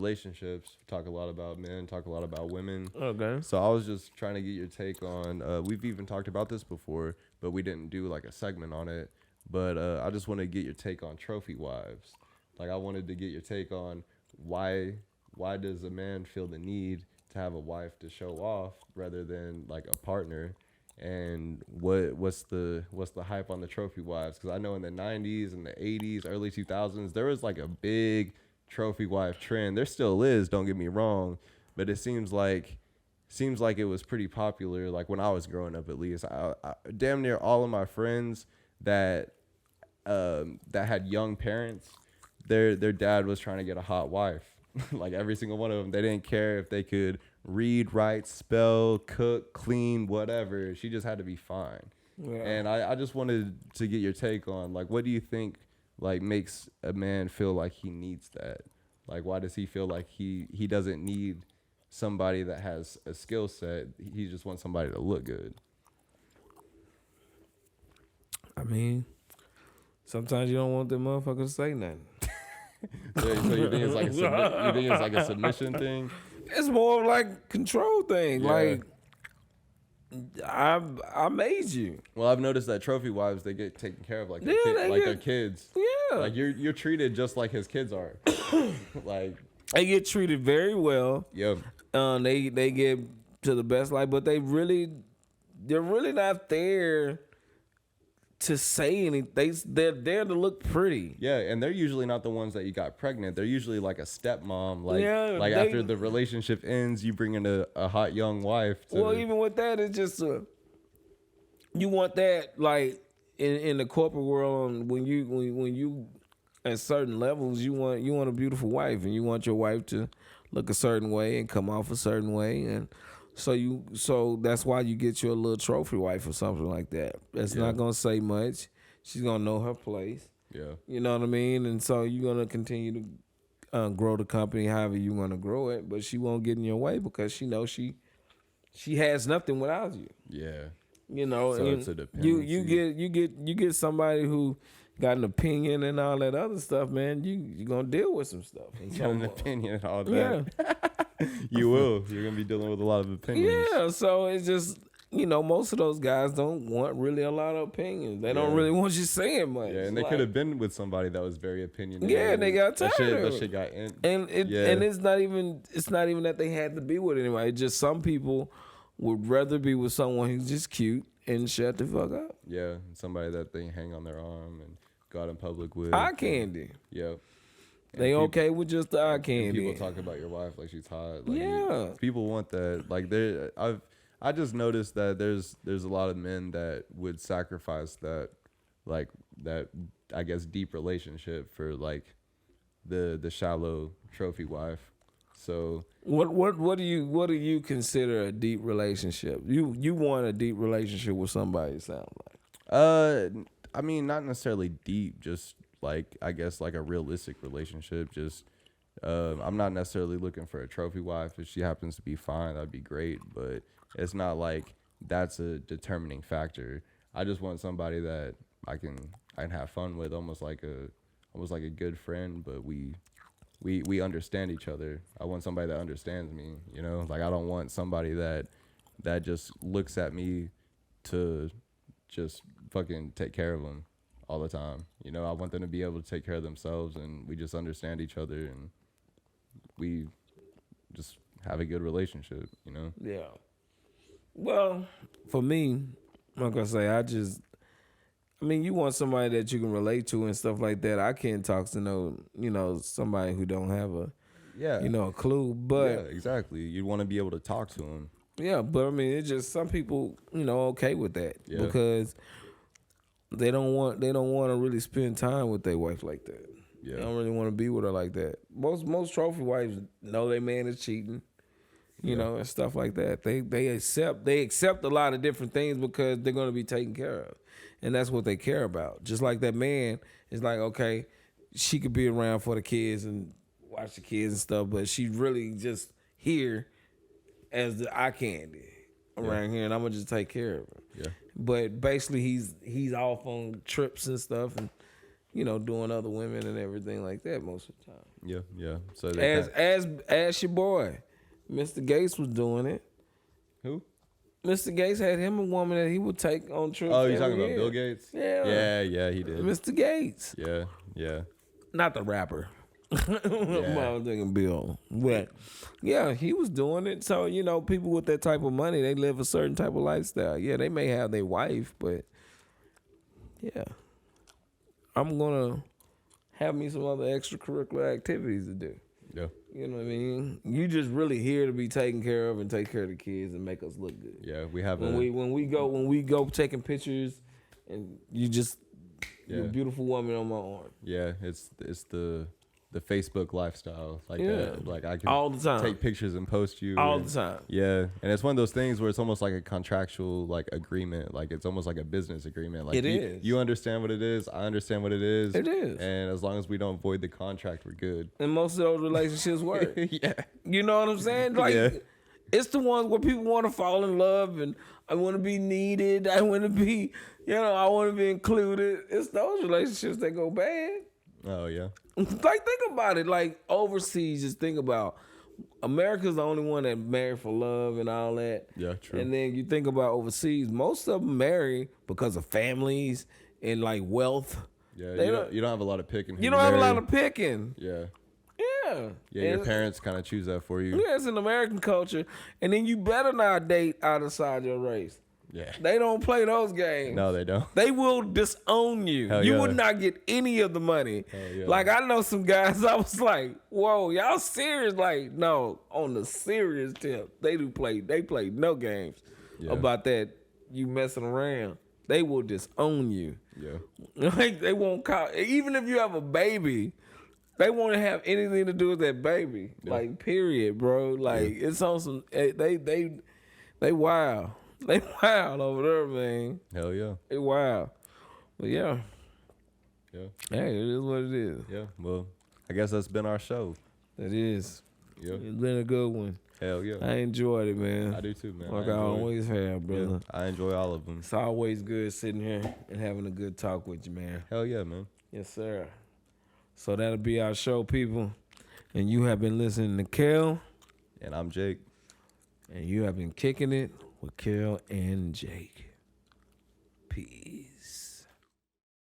relationships. We talk a lot about men, talk a lot about women. Okay. So I was just trying to get your take on. We've even talked about this before, but we didn't do like a segment on it. But I just want to get your take on trophy wives. Like I wanted to get your take on why does a man feel the need to have a wife to show off rather than like a partner, and what's the hype on the trophy wives? Because I know in the 90s and the 80s, early 2000s, there was like a big trophy wife trend. There still is, don't get me wrong, but it seems like it was pretty popular. Like when I was growing up, at least, I damn near all of my friends that had young parents, their dad was trying to get a hot wife. Like every single one of them, they didn't care if they could read, write, spell, cook, clean, whatever. She just had to be fine. Yeah. And I just wanted to get your take on, like, what do you think like makes a man feel like he needs that? Like, why does he feel like he doesn't need somebody that has a skill set? He just wants somebody to look good. I mean, sometimes you don't want them motherfuckers to say nothing. So you think it's like a submission thing? It's more of like control thing. Yeah. Like I made you. Well, I've noticed that trophy wives, they get taken care of like their kids. Yeah. Like you're treated just like his kids are. Like they get treated very well. Yep. They get to the best life, but they're really not there to say anything. They're there to look pretty. Yeah, and they're usually not the ones that you got pregnant. They're usually like a stepmom. Like after the relationship ends, you bring in a hot young wife. Well, even with that, it's just you want that like in the corporate world. When you at certain levels, you want a beautiful wife, and you want your wife to look a certain way and come off a certain way, and so that's why you get you a little trophy wife or something like that. That's not gonna say much. She's gonna know her place. Yeah, you know what I mean. And so you're gonna continue to grow the company however you want to grow it, but she won't get in your way because she knows she has nothing without you. Yeah, you know. So it's a dependency. You get somebody who got an opinion and all that other stuff, man. You're gonna deal with some stuff. You got an opinion and all that. Yeah. You will. You're going to be dealing with a lot of opinions. Yeah, so it's just, most of those guys don't want really a lot of opinions. They don't really want you saying much. Yeah, and they could have been with somebody that was very opinionated. Yeah, they got tired of it. That shit got in. And it's not even that they had to be with anybody. It's just some people would rather be with someone who's just cute and shut the fuck up. Yeah, somebody that they hang on their arm and go out in public with. Eye candy. Yeah. They okay with just the eye candy. People talk about your wife like she's hot. Like, people want that. Like I just noticed that there's a lot of men that would sacrifice that, like that, I guess, deep relationship for like the shallow trophy wife. So what do you consider a deep relationship? You want a deep relationship with somebody, it sounds like. I mean, not necessarily deep, just like, I guess, like a realistic relationship. Just I'm not necessarily looking for a trophy wife. If she happens to be fine, that'd be great, but it's not like that's a determining factor. I just want somebody that I can have fun with, almost like a good friend, but we understand each other. I want somebody that understands me, like I don't want somebody that just looks at me to just fucking take care of them all the time. I want them to be able to take care of themselves, and we just understand each other, and we just have a good relationship, Yeah. Well, for me, like I say, you want somebody that you can relate to and stuff like that. I can't talk to somebody who don't have a clue. But yeah, exactly. You want to be able to talk to them. Yeah, but I mean, it's just some people, okay with that because they don't want to really spend time with their wife like that. Yeah. They don't really want to be with her like that. Most trophy wives know their man is cheating, and stuff like that. They accept a lot of different things because they're going to be taken care of, and that's what they care about. Just like that man is like, okay, she could be around for the kids and watch the kids and stuff, but she's really just here as the eye candy around here, and I'm gonna just take care of her. Yeah. But basically, he's off on trips and stuff, and doing other women and everything like that most of the time. Yeah, yeah. So as your boy, Mr. Gates was doing it. Who? Mr. Gates had him a woman that he would take on trips. Oh, you talking about Bill Gates? Yeah. Yeah, he did. Mr. Gates. Yeah, yeah. Not the rapper. I'm thinking Bill. But yeah, he was doing it. So, people with that type of money, they live a certain type of lifestyle. Yeah, they may have their wife, but yeah. I'm going to have me some other extracurricular activities to do. Yeah. You know what I mean? You just really here to be taken care of and take care of the kids and make us look good. Yeah, we have when we go taking pictures and you're a beautiful woman on my arm. Yeah, it's the Facebook lifestyle that. Like I can all the time take pictures and post you all the time. Yeah, and it's one of those things where it's almost like a contractual agreement. Like it's almost like a business agreement. Like it is. You understand what it is. I understand what it is. It is. And as long as we don't void the contract, we're good. And most of those relationships work. Yeah. You know what I'm saying? It's the ones where people want to fall in love and I want to be needed. I want to be, I want to be included. It's those relationships that go bad. Oh, yeah. Think about it. Like, overseas, just think about America's the only one that married for love and all that. Yeah, true. And then you think about overseas, most of them marry because of families and, wealth. Yeah, you don't have a lot of picking. You don't have a lot of picking. Yeah. Yeah. Yeah, your parents kind of choose that for you. Yeah, it's an American culture. And then you better not date outside your race. Yeah. They don't play those games. No, they don't. They will disown you. Hell You yeah. would not get any of the money. Hell yeah. Like, I know some guys, I was like, whoa, y'all serious? Like, no, on the serious tip, they play no games about that, you messing around. They will disown you. Yeah. Like, they won't call, even if you have a baby, they won't have anything to do with that baby. Yeah. Like, period, bro. Like, it's on some, they wild. They wild over there, man. Hell yeah. They wild. But yeah. Yeah. Hey, it is what it is. Yeah. Well, I guess that's been our show. It is. Yeah. It's been a good one. Hell yeah. I enjoyed it, man. I do too, man. Like I always have, brother. Yeah, I enjoy all of them. It's always good sitting here and having a good talk with you, man. Hell yeah, man. Yes, sir. So that'll be our show, people. And you have been listening to Kel. And I'm Jake. And you have been kicking it with Kel and Jake. Peace.